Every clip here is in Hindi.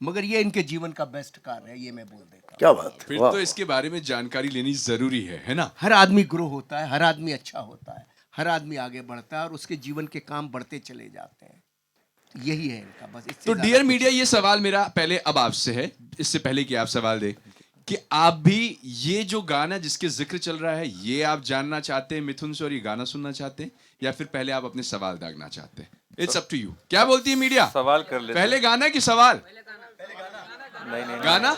मगर ये इनके जीवन का बेस्ट कार्य है, ये मैं बोल देता हूँ। क्या बात, फिर वाह। तो इसके बारे में जानकारी लेनी जरूरी है ना? हर आदमी ग्रो होता है, हर आदमी अच्छा होता है, हर आदमी आगे बढ़ता है और उसके जीवन के काम बढ़ते चले जाते हैं। तो यही है इनका, बस इससे तो ज्यादा डियर कुछ मीडिया, ये सवाल मेरा पहले अब आपसे है, इससे पहले कि आप सवाल दें, कि आप भी ये जो गाना जिसके जिक्र चल रहा है ये आप जानना चाहते हैं मिथुन से और ये गाना सुनना चाहते हैं, या फिर पहले आप अपने सवाल दागना चाहते हैं? It's up to you. क्या बोलती है मीडिया? सवाल कर लेते पहले गाना कि सवाल? नहीं नहीं गाना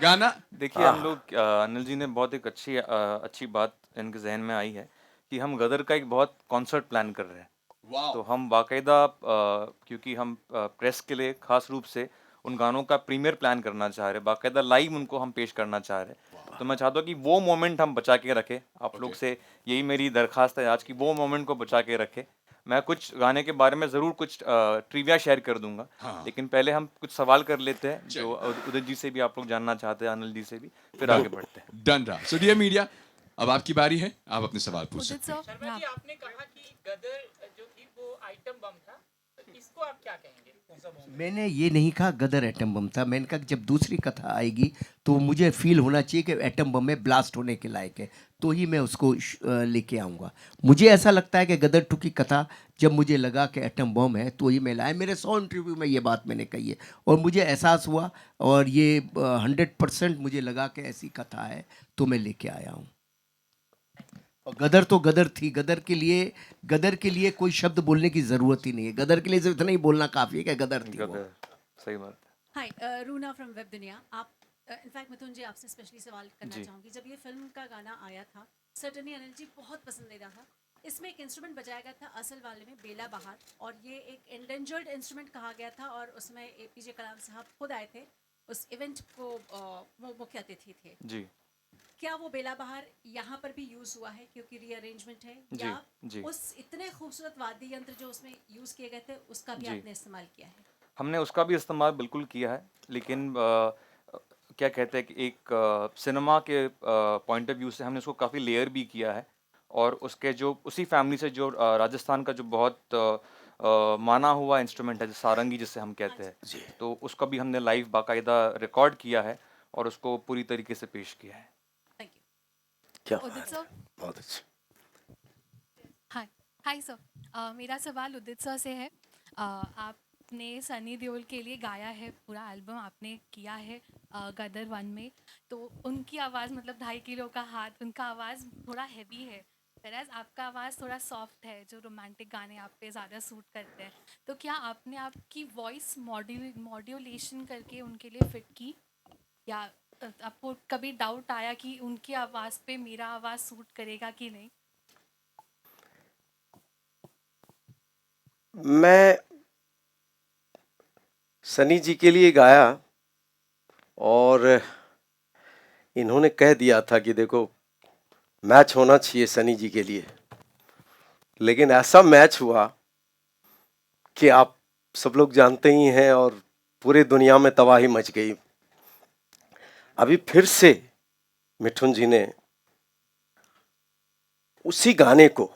गाना। देखिए हम लोग अनिल जी ने बहुत एक अच्छी बात इनके जहन में आई है कि हम गदर का एक बहुत कॉन्सर्ट प्लान कर रहे हैं। तो हम बाकायदा क्योंकि हम प्रेस के लिए खास रूप से उन गानों का प्रीमियर प्लान करना चाह रहे हैं, बाकायदा लाइव उनको हम पेश करना चाह रहे हैं। तो मैं चाहता हूँ कि वो मोमेंट हम बचा के रखें, आप लोग से यही मेरी दरख्वास्त है आज की, वो मोमेंट को बचा के रखें। मैं कुछ गाने के बारे में ज़रूर कुछ ट्रिविया शेयर कर दूंगा, लेकिन पहले हम कुछ सवाल कर लेते हैं जो उदित जी से भी आप लोग जानना चाहते हैं, अनिल जी से भी, फिर आगे बढ़ते हैं। डन रहा। सो डियर मीडिया, अब आपकी बारी है, आप अपने सवाल पूछ सकते हैं। शर्मा जी, आपने कहा कि गदर जो थी वो आइटम बम था, तो इसको आप क्या कहेंगे? मैंने ये नहीं कहा गदर एटम बम था, मैंने कहा कि जब दूसरी कथा आएगी तो मुझे फील होना चाहिए कि एटम बम में ब्लास्ट होने के लायक है, तो ही मैं उसको लेके आऊँगा। मुझे ऐसा लगता है कि गदर टू की कथा जब मुझे लगा कि एटम बम है तो ही मैं लाया। मेरे 100 इंटरव्यू में ये बात मैंने कही है और मुझे एहसास हुआ और ये 100% मुझे लगा कि ऐसी कथा है तो मैं लेके आया हूँ। और गदर तो गदर थी, गदर के लिए कोई शब्द बोलने की ज़रूरत ही नहीं है। गदर के लिए सिर्फ इतना ही बोलना काफ़ी है कि गदर थी वो। गदर, सही बात। हाय, रूना फ्रॉम वेब दुनिया। आप इनफैक्ट मिथुन जी आपसे स्पेशली सवाल करना चाहूँगी, जब ये फिल्म का गाना आया था सर्टनली अनिल जी बहुत पसंदीदा था। इसमें एक इंस्ट्रूमेंट बजाया गया था असल वाले में, बेला बहार, और ये एक एंडेंजर्ड इंस्ट्रूमेंट कहा गया था और उसमें APJ कलाम साहब खुद आए थे उस इवेंट को, वो मुख्य अतिथि थे जी क्या वो बेला बहार यहाँ पर भी यूज हुआ है क्योंकि रीअरेंजमेंट है, जी, या जी। उस इतने खूबसूरत वाद्य यंत्र जो उसमें यूज किए गए थे उसका भी जी। आपने इस्तेमाल किया है? हमने उसका भी इस्तेमाल बिल्कुल किया है, लेकिन क्या कहते हैं कि एक सिनेमा के पॉइंट ऑफ व्यू से हमने उसको काफ़ी लेयर भी किया है, और उसके जो उसी फैमिली से जो राजस्थान का जो बहुत माना हुआ इंस्ट्रूमेंट है, जो सारंगी जिसे हम कहते हैं, तो उसका भी हमने लाइव बाकायदा रिकॉर्ड किया है और उसको पूरी तरीके से पेश किया है। Thank you. क्या उदित बात, सर। बहुत अच्छा। हाय हाय सर, मेरा सवाल उदित सर से है। आपने सनी देओल के लिए गाया है, पूरा एल्बम आपने किया है गदर 1 में, तो उनकी आवाज़ मतलब 2.5 किलो का हाथ, उनका आवाज़ थोड़ा हैवी है, whereas आपका आवाज़ थोड़ा सॉफ्ट है, जो रोमांटिक गाने आप पे ज़्यादा सूट करते हैं। तो क्या आपने आपकी वॉइस मॉड्यूलेशन करके उनके लिए फिट की, या आपको कभी डाउट आया कि उनकी आवाज़ पे मेरा आवाज़ सूट करेगा कि नहीं? मैं सनी जी के लिए गाया और इन्होंने कह दिया था कि देखो मैच होना चाहिए सनी जी के लिए, लेकिन ऐसा मैच हुआ कि आप सब लोग जानते ही हैं और पूरे दुनिया में तबाही मच गई। अभी फिर से मिठुन जी ने उसी गाने को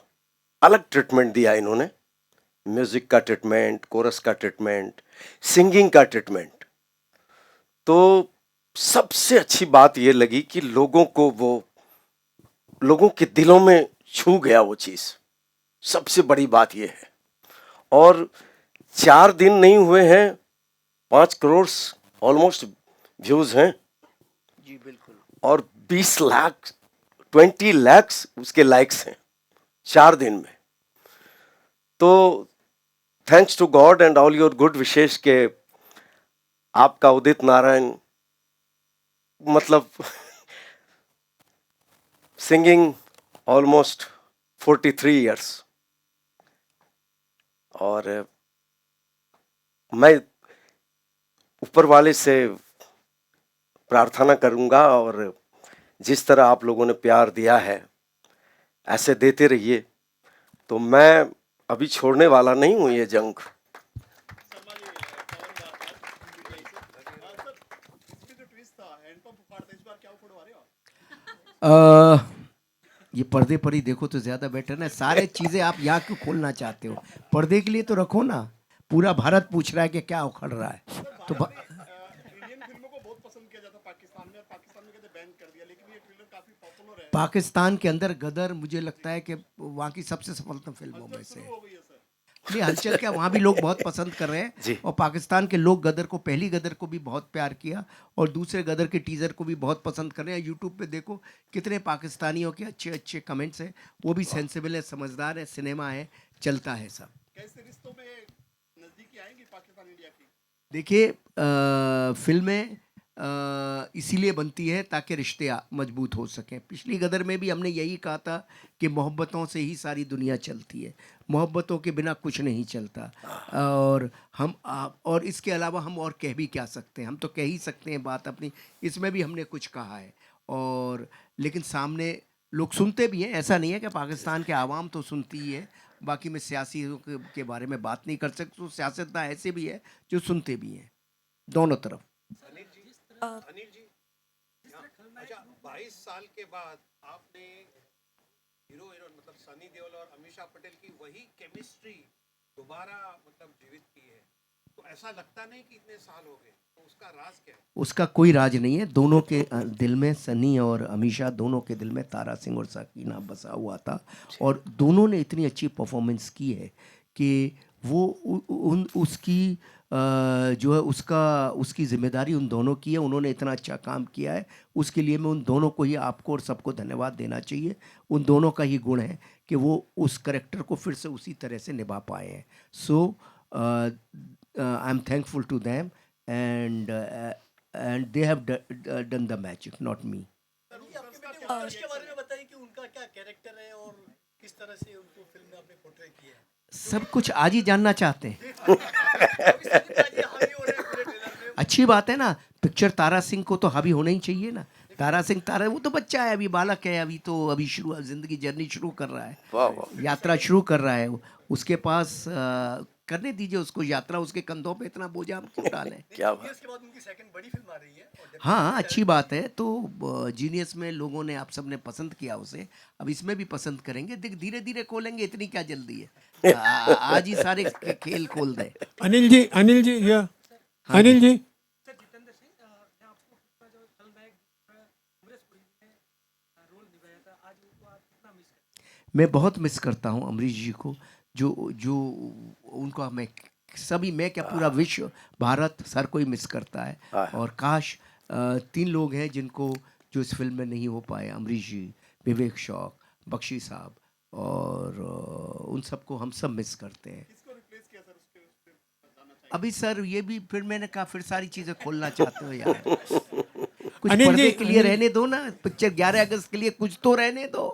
अलग ट्रीटमेंट दिया इन्होंने, म्यूजिक का ट्रीटमेंट, कोरस का ट्रीटमेंट, सिंगिंग का ट्रीटमेंट। तो सबसे अच्छी बात ये लगी कि लोगों के दिलों में छू गया वो चीज, सबसे बड़ी बात ये है। और 4 दिन नहीं हुए हैं, 5 करोड़ ऑलमोस्ट व्यूज हैं जी बिल्कुल। और 20 लाख 20 लाख उसके लाइक्स हैं 4 दिन में। तो thanks to God and all your good विशेष के आपका उदित नारायण मतलब सिंगिंग ऑलमोस्ट 43 इयर्स, और मैं ऊपर वाले से प्रार्थना करूंगा और जिस तरह आप लोगों ने प्यार दिया है ऐसे देते रहिए। तो मैं अभी छोड़ने वाला नहीं हूं ये जंग। ये पर्दे पर ही देखो तो ज़्यादा बेटर ना, सारे चीज़ें आप यहाँ क्यों खोलना चाहते हो? पर्दे के लिए तो रखो ना। पूरा भारत पूछ रहा है कि क्या उखड़ रहा है, तो पाकिस्तान के अंदर गदर मुझे लगता है कि वहाँ की सबसे सफलतम फिल्मों में से है। नहीं, हलचल क्या, वहाँ भी लोग बहुत पसंद कर रहे जी। हैं और पाकिस्तान के लोग गदर को, पहली गदर को भी बहुत प्यार किया और दूसरे गदर के टीज़र को भी बहुत पसंद कर रहे हैं। यूट्यूब पे देखो कितने पाकिस्तानियों के अच्छे अच्छे कमेंट्स हैं, वो भी सेंसिबल है, समझदार है, सिनेमा है, चलता है सब। कैसे रिश्तों में नजदीकी आएंगी पाकिस्तान इंडिया की? देखिए फिल्में इसीलिए बनती है ताकि रिश्ते मजबूत हो सकें। पिछली गदर में भी हमने यही कहा था कि मोहब्बतों से ही सारी दुनिया चलती है, मोहब्बतों के बिना कुछ नहीं चलता। और और इसके अलावा हम और कह भी क्या सकते हैं, हम तो कह ही सकते हैं बात अपनी, इसमें भी हमने कुछ कहा है और लेकिन सामने लोग सुनते भी हैं। ऐसा नहीं है कि पाकिस्तान के आवाम तो सुनती ही है, बाकी मैं सियासी के बारे में बात नहीं कर सकता। तो सियासतदान ऐसे भी है जो सुनते भी हैं, दोनों तरफ। अनिल जी, अच्छा 22 साल के बाद आपने हीरो हीरोइन मतलब सनी देओल और अमीषा पटेल की वही केमिस्ट्री दोबारा मतलब जीवित की है, तो ऐसा लगता नहीं कि इतने साल हो गए, तो उसका राज क्या है? उसका कोई राज नहीं है। दोनों के दिल में, सनी और अमीषा दोनों के दिल में तारा सिंह और साकीना बसा हुआ था और दोनों ने इतनी अच्छी परफॉर्मेंस की है कि वो उसकी जो है उसकी जिम्मेदारी उन दोनों की है। उन्होंने इतना अच्छा काम किया है, उसके लिए मैं उन दोनों को ही, आपको और सबको धन्यवाद देना चाहिए। उन दोनों का ही गुण है कि वो उस करेक्टर को फिर से उसी तरह से निभा पाए हैं। So I am thankful to them and they have done the magic, not me. उसके बारे में बताइए कि उनका क्या कैरेक्टर है और किस तरह से उनको फिल्म में आपने पोर्ट्रे किया है। सब कुछ आज ही जानना चाहते हैं। अच्छी बात है ना, पिक्चर तारा सिंह को तो हावी होना ही चाहिए ना। तारा सिंह, वो तो बच्चा है, अभी बालक है, अभी शुरू जिंदगी जर्नी शुरू कर रहा है, वाह वाह। यात्रा शुरू कर रहा है। उसके पास करने दीजिए उसको यात्रा, उसके कंधों पे इतना बोझा हम क्यों डालें। क्या बात। इसके बाद उनकी सेकंड बड़ी फिल्म आ रही है और हाँ, अच्छी बात है। तो जीनियस में लोगों ने, आप सब ने पसंद किया उसे, अब इसमें भी पसंद करेंगे। धीरे धीरे खोलेंगे, इतनी क्या जल्दी है। आज ही सारे खेल खोल दे। अनिल जी या अनिल जी, मैं बहुत मिस करता हूँ अमरीश जी को, जो उनका मैं क्या पूरा विश्व, भारत, हर कोई मिस करता है। और काश 3 लोग हैं जिनको, जो इस फिल्म में नहीं हो पाए, अमरीश जी, विवेक शौक, बख्शी साहब, और उन सबको हम सब मिस करते हैं। अभी सर ये भी फिर मैंने कहा, फिर सारी चीज़ें खोलना चाहते हो यार। कुछ अनिल पर्दे जी, के लिए रहने दो ना, पिक्चर 11 अगस्त के लिए कुछ तो रहने दो।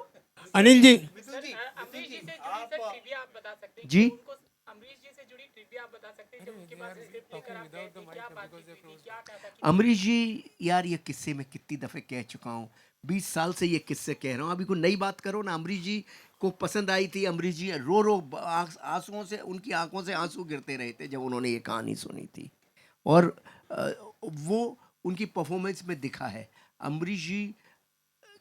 अनिल जी, अमरीश जी से जुड़ी सर ट्रिविया आप बता सकते हैं जी? कि उनको अमरीश जी से जुड़ी ट्रिविया आप बता सकते हैं, जब उनके पास स्क्रिप्ट लेकर आप गए थे, क्या बातचीत हुई थी, क्या कहा था कि अमरीश जी, यार ये किस्से मैं कितनी दफ़े कह चुका हूँ, 20 साल से ये किस्से कह रहा हूँ। अभी कोई नई बात करो ना। अमरीश जी को पसंद आई थी, अमरीश जी रो आंसुओं से, उनकी आंखों से आंसू गिरते रहे थे जब उन्होंने ये कहानी सुनी थी, और वो उनकी परफॉर्मेंस में दिखा है। अमरीश जी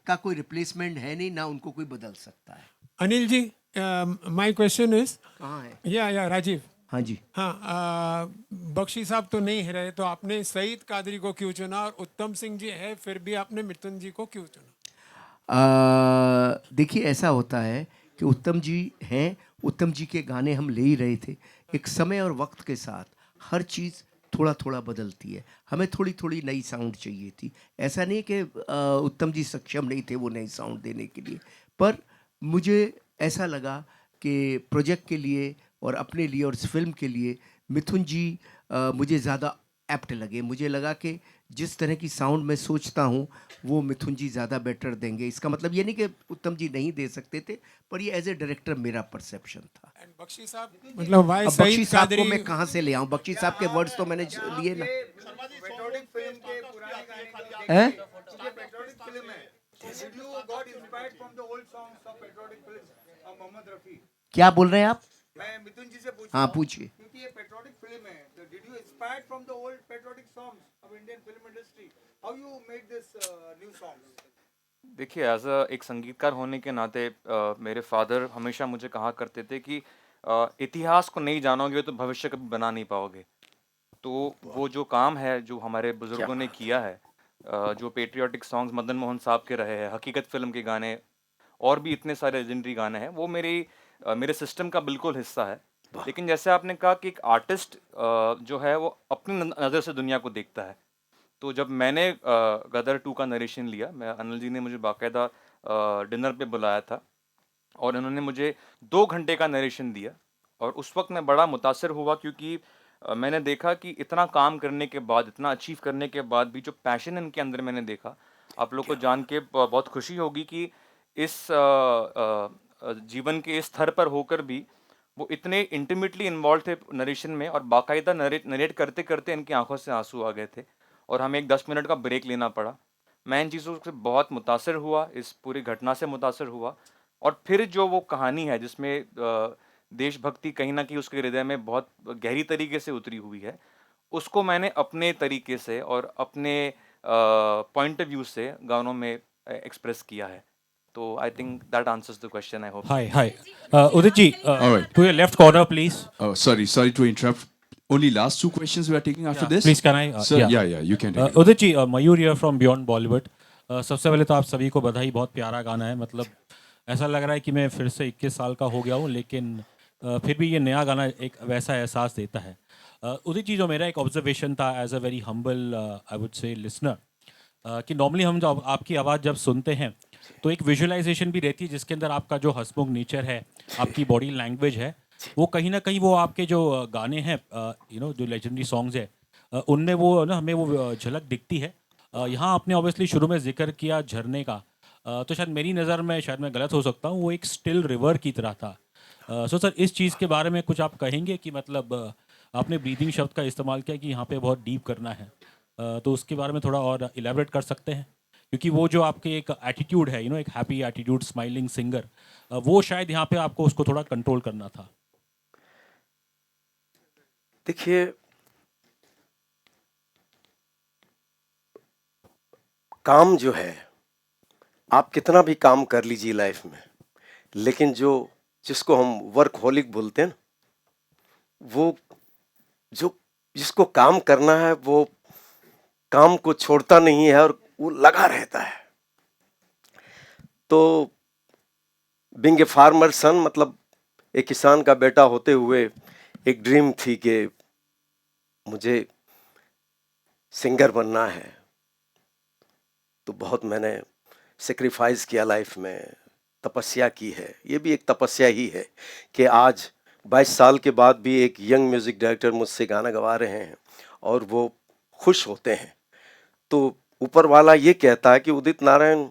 का कोई रिप्लेसमेंट है नहीं, ना उनको कोई बदल सकता है। Anil ji, my question is, कहाँ है? या राजीव, हाँ जी। हाँ, बख्शी साहब तो नहीं रहे, तो आपने सईद कादरी को क्यों चुना, और उत्तम सिंह जी है फिर भी आपने मिथुन जी को क्यों चुना? देखिए, ऐसा होता है कि उत्तम जी हैं, उत्तम जी के गाने हम ले ही रहे थे। एक समय और वक्त के साथ हर चीज़ थोड़ा थोड़ा बदलती है, हमें थोड़ी थोड़ी नई साउंड चाहिए थी। ऐसा नहीं कि उत्तम जी सक्षम नहीं थे वो नई साउंड देने के लिए, पर मुझे ऐसा लगा कि प्रोजेक्ट के लिए और अपने लिए और इस फिल्म के लिए मिथुन जी मुझे ज़्यादा एप्ट लगे। मुझे लगा कि जिस तरह की साउंड मैं सोचता हूँ वो मिथुन जी ज़्यादा बेटर देंगे। इसका मतलब ये नहीं कि उत्तम जी नहीं दे सकते थे, पर ये एज ए डायरेक्टर मेरा परसेप्शन था। एंड बख्शी साहब, मतलब वाई अब बख्शी सईद साहब को कादरी, मैं कहाँ से ले आऊँ? बख्शी साहब के वर्ड्स तो मैंने लिए ना। पेट्रियोटिक फिल्म के पुराने गाने हैं? पेट्रियोटिक फिल्म है, did you got inspired from the old songs of patriotic films of Mohammed Rafi? क्या बोल रहे हैं आप? मैं मिथुन जी से पूछ हाँ, रहा हूँ, पूछिए। क्योंकि ये पेट्रियोटिक फिल्म है, तो did you inspired from the old patriotic songs of Indian film industry? How you made this new songs? देखिए, एज अ एक संगीतकार होने के नाते मेरे फादर हमेशा मुझे कहा करते थे कि इतिहास को नहीं जानोगे तो भविष्य कभी बना नहीं पाओगे। तो वो जो काम है जो हमारे बुजुर्गों ने किया है, जो पेट्रियाटिक सॉन्ग्स मदन मोहन साहब के रहे हैं, हकीकत फिल्म के गाने और भी इतने सारे लेजेंडरी गाने हैं, वो मेरे सिस्टम का बिल्कुल हिस्सा है। लेकिन जैसे आपने कहा कि एक आर्टिस्ट जो है वो अपनी नज़र से दुनिया को देखता है, तो जब मैंने गदर 2 का नरेशन लिया, मैं अनिल जी ने मुझे बाकायदा डिनर पे बुलाया था और उन्होंने मुझे 2 घंटे का नरेशन दिया और उस वक्त मैं बड़ा मुतासिर हुआ क्योंकि मैंने देखा कि इतना काम करने के बाद, इतना अचीव करने के बाद भी जो पैशन इनके अंदर मैंने देखा, आप लोग को जान के बहुत खुशी होगी कि इस जीवन के इस स्तर पर होकर भी वो इतने इंटीमेटली इन्वॉल्व थे नरेशन में और बाकायदा नरेट करते करते इनकी आंखों से आंसू आ गए थे और हमें एक 10 मिनट का ब्रेक लेना पड़ा। मैं इन चीज़ों से बहुत मुतासिर हुआ, इस पूरी घटना से मुतासिर हुआ और फिर जो वो कहानी है जिसमें देशभक्ति कहीं ना कहीं उसके हृदय में बहुत गहरी तरीके से उतरी हुई है, उसको मैंने अपने तरीके से और अपने पॉइंट ऑफ व्यू से गानों में एक्सप्रेस किया है। तो I think that answers the question. I hope. Hi. Udit ji, right. to your left corner, please. Oh, sorry to interrupt. Only last 2 questions we are taking after this. Please, can I? Sir, yeah, you can take it. Udit ji, Mayur here from Beyond Bollywood. सबसे पहले तो आप सभी को बधाई, बहुत प्यारा गाना है। मतलब ऐसा लग रहा है कि मैं फिर से 21 साल का हो गया हूँ, लेकिन फिर भी ये नया गाना एक वैसा एहसास देता है। उदित जी, जो मेरा एक ऑब्जर्वेशन था as a very humble I would say listener, कि नॉर्मली हम जब आपकी आवाज़ जब सुनते हैं तो एक विजुअलाइजेशन भी रहती है जिसके अंदर आपका जो हंसमुख नेचर है, आपकी बॉडी लैंग्वेज है, वो कहीं ना कहीं वो आपके जो गाने हैं जो लेजेंडरी सॉन्ग्स है उनमें वो ना हमें वो झलक दिखती है। यहाँ आपने ऑब्वियसली शुरू में जिक्र किया झरने का, तो शायद मेरी नज़र में, शायद मैं गलत हो सकता हूँ, वो एक स्टिल रिवर की तरह था। सो सर, इस चीज़ के बारे में कुछ आप कहेंगे कि मतलब आपने ब्रीदिंग शब्द का इस्तेमाल किया कि यहाँ पे बहुत डीप करना है, तो उसके बारे में थोड़ा और इलेबरेट कर सकते हैं? क्योंकि वो जो आपके एक एटीट्यूड है, एक हैप्पी एटीट्यूड, स्माइलिंग सिंगर, वो शायद यहाँ पे आपको उसको थोड़ा कंट्रोल करना था। देखिए, काम जो है, आप कितना भी काम कर लीजिए लाइफ में, लेकिन जिसको हम वर्कहोलिक बोलते हैं ना, वो जिसको काम करना है वो काम को छोड़ता नहीं है और वो लगा रहता है। तो बीइंग ए फार्मर सन, मतलब एक किसान का बेटा होते हुए एक ड्रीम थी कि मुझे सिंगर बनना है, तो बहुत मैंने सेक्रीफाइस किया लाइफ में, तपस्या की है। ये भी एक तपस्या ही है कि आज 22 साल के बाद भी एक यंग म्यूजिक डायरेक्टर मुझसे गाना गवा रहे हैं और वो खुश होते हैं। तो ऊपर वाला ये कहता है कि उदित नारायण,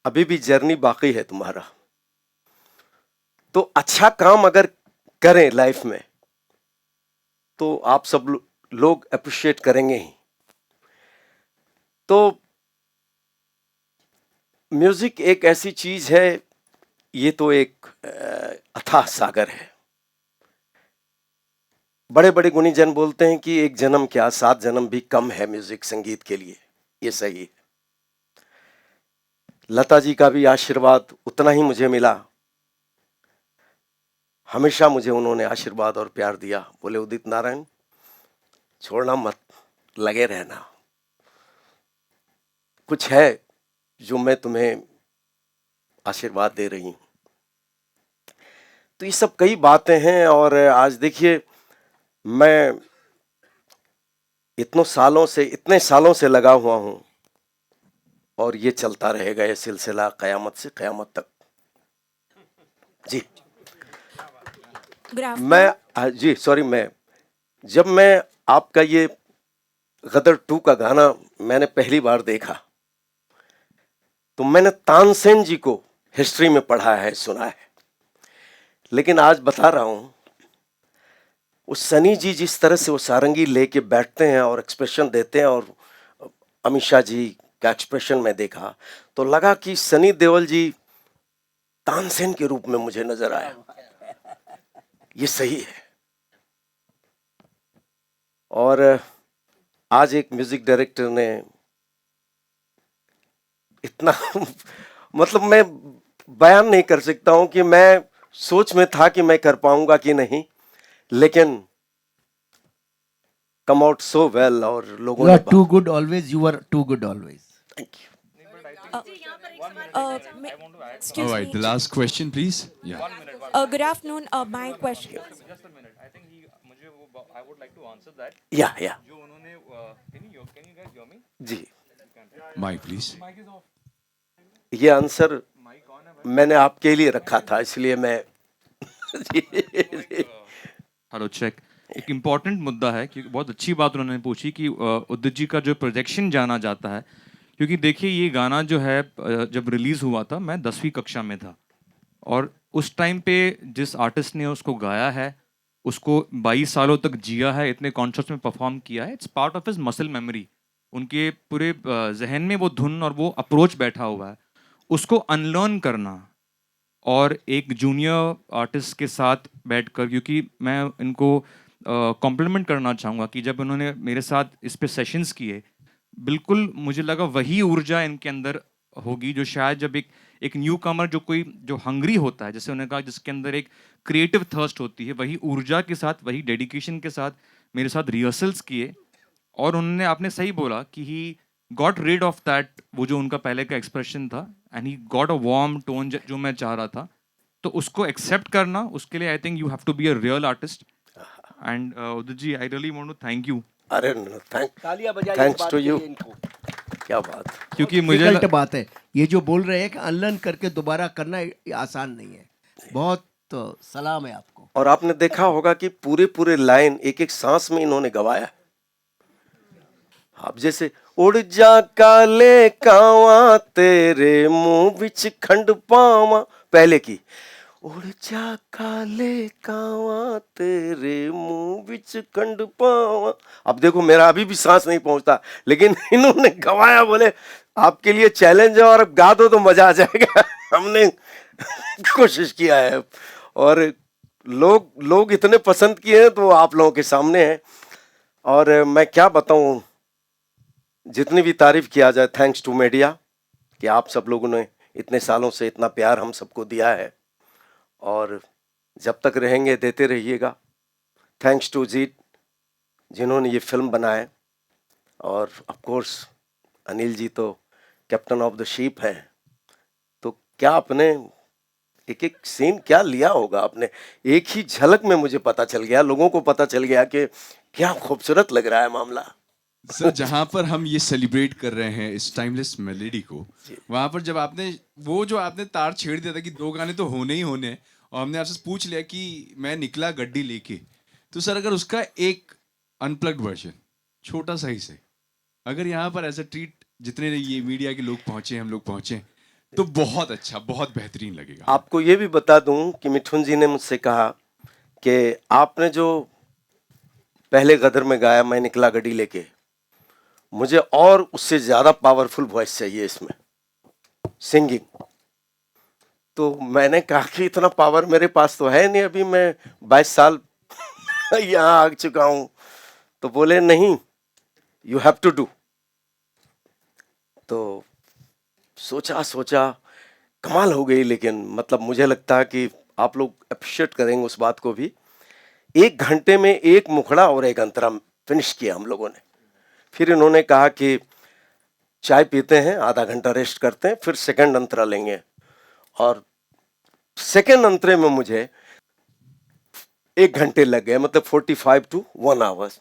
अभी भी जर्नी बाकी है तुम्हारा, तो अच्छा काम अगर करें लाइफ में तो आप सब लोग अप्रिशिएट करेंगे ही। तो म्यूजिक एक ऐसी चीज है, ये तो एक अथाह सागर है। बड़े बड़े गुणीजन बोलते हैं कि एक जन्म क्या 7 जन्म भी कम है म्यूजिक संगीत के लिए। ये सही है। लता जी का भी आशीर्वाद उतना ही मुझे मिला। हमेशा मुझे उन्होंने आशीर्वाद और प्यार दिया। बोले उदित नारायण, छोड़ना मत, लगे रहना। कुछ है जो मैं तुम्हें आशीर्वाद दे रही हूं। तो ये सब कई बातें हैं। और आज देखिए, मैं इतने सालों से लगा हुआ हूं और ये चलता रहेगा, ये सिलसिला क़यामत से क़यामत तक। जी जब मैं आपका ये गदर 2 का गाना मैंने पहली बार देखा, तो मैंने तानसेन जी को हिस्ट्री में पढ़ा है, सुना है, लेकिन आज बता रहा हूं, उस सनी जी जिस तरह से वो सारंगी लेके बैठते हैं और एक्सप्रेशन देते हैं, और अमीषा जी का एक्सप्रेशन में देखा तो लगा कि सनी देओल जी तानसेन के रूप में मुझे नजर आया। ये सही है। और आज एक म्यूजिक डायरेक्टर ने इतना मतलब मैं बयान नहीं कर सकता हूं कि मैं सोच में था कि मैं कर पाऊंगा कि नहीं, लेकिन कम आउट सो वेल और लोगों You ने are too good always. You were too good always. Thank you. All right, the last question, please. Yeah. Good afternoon. My question. Just a minute. I think मुझे वो I would like to answer that. या जो उन्होंने can you guys hear me? जी, Mic, please. ये आंसर मैंने आपके लिए रखा था, इसलिए मैं हेलो चेक। एक इम्पॉर्टेंट मुद्दा है कि बहुत अच्छी बात उन्होंने पूछी कि उदित जी का जो प्रोजेक्शन जाना जाता है, क्योंकि देखिए ये गाना जो है जब रिलीज़ हुआ था मैं 10वीं कक्षा में था, और उस टाइम पे जिस आर्टिस्ट ने उसको गाया है उसको 22 सालों तक जिया है, इतने कॉन्सर्ट्स में परफॉर्म किया है, it's part of his muscle memory. उनके पूरे जहन में वो धुन और वो अप्रोच बैठा हुआ है, उसको अनलर्न करना और एक जूनियर आर्टिस्ट के साथ बैठकर, क्योंकि मैं इनको कॉम्प्लीमेंट करना चाहूँगा कि जब उन्होंने मेरे साथ इस पे सेशंस किए, बिल्कुल मुझे लगा वही ऊर्जा इनके अंदर होगी जो शायद जब एक न्यू कमर जो हंग्री होता है, जैसे उन्होंने कहा जिसके अंदर एक क्रिएटिव थर्स्ट होती है, वही ऊर्जा के साथ वही डेडिकेशन के साथ मेरे साथ रिहर्सल्स किए, और उन्होंने, आपने सही बोला कि he got rid of that, वो जो उनका पहले का एक्सप्रेशन था, and he got a warm tone जो मैं चाह रहा था, तो उसको एक्सेप्ट करना, उसके लिए I think you have to be a real artist. And Udit ji, I really want to thank you. अरे थैंक्स टू यू। क्या बात, क्योंकि मुझे डिफिकल्ट बात है ये जो बोल रहे हैं कि अनलर्न करके दोबारा करना ये आसान नहीं है। बहुत सलाम है आपको। और आपने देखा होगा कि पूरे लाइन एक एक सांस में इन्होंने गवाया। आप जैसे उड़ जा काले कावा तेरे मुंह बिच खंड पावा, पहले की उड़ जा काले कावा तेरे मुंह बिच खंड पावा। अब देखो मेरा अभी भी सांस नहीं पहुंचता, लेकिन इन्होंने गवाया, बोले आपके लिए चैलेंज है और अब गा दो तो मजा आ जाएगा। हमने कोशिश किया है और लोग इतने पसंद किए हैं तो आप लोगों के सामने है। और मैं क्या बताऊं, जितनी भी तारीफ किया जाए, थैंक्स टू मीडिया कि आप सब लोगों ने इतने सालों से इतना प्यार हम सबको दिया है और जब तक रहेंगे देते रहिएगा। थैंक्स टू जीत जिन्होंने ये फिल्म बनाए, और ऑफ कोर्स अनिल जी तो कैप्टन ऑफ द शिप है। तो क्या आपने एक एक सीन क्या लिया होगा आपने, एक ही झलक में मुझे पता चल गया, लोगों को पता चल गया कि क्या खूबसूरत लग रहा है मामला। सर, जहाँ पर हम ये सेलिब्रेट कर रहे हैं इस टाइमलेस मेलोडी को, वहां पर जब आपने तार छेड़ दिया था कि 2 गाने तो होने ही होने हैं, और हमने आपसे पूछ लिया कि मैं निकला गड्डी लेके, तो सर अगर उसका एक अनप्लग्ड वर्जन छोटा सा ही से अगर यहाँ पर ऐसा ट्रीट, जितने ये मीडिया के लोग पहुंचे, हम लोग पहुंचे, तो बहुत अच्छा, बहुत बेहतरीन लगेगा। आपको ये भी बता दूं कि मिठुन जी ने मुझसे कहा कि आपने जो पहले गदर में गाया मैं निकला गड्डी लेके, मुझे और उससे ज्यादा पावरफुल वॉइस चाहिए इसमें सिंगिंग। तो मैंने कहा कि इतना पावर मेरे पास तो है नहीं, अभी मैं 22 साल यहाँ आ चुका हूं। तो बोले नहीं, यू हैव टू डू। तो सोचा कमाल हो गई, लेकिन मतलब मुझे लगता है कि आप लोग अप्रिशिएट करेंगे उस बात को भी। 1 घंटे में 1 मुखड़ा और 1 अंतरा फिनिश किया हम लोगों ने। फिर इन्होंने कहा कि चाय पीते हैं, आधा घंटा रेस्ट करते हैं, फिर सेकंड अंतरा लेंगे। और सेकंड अंतरे में मुझे 1 घंटे लग गए, मतलब 45 to 1 hours।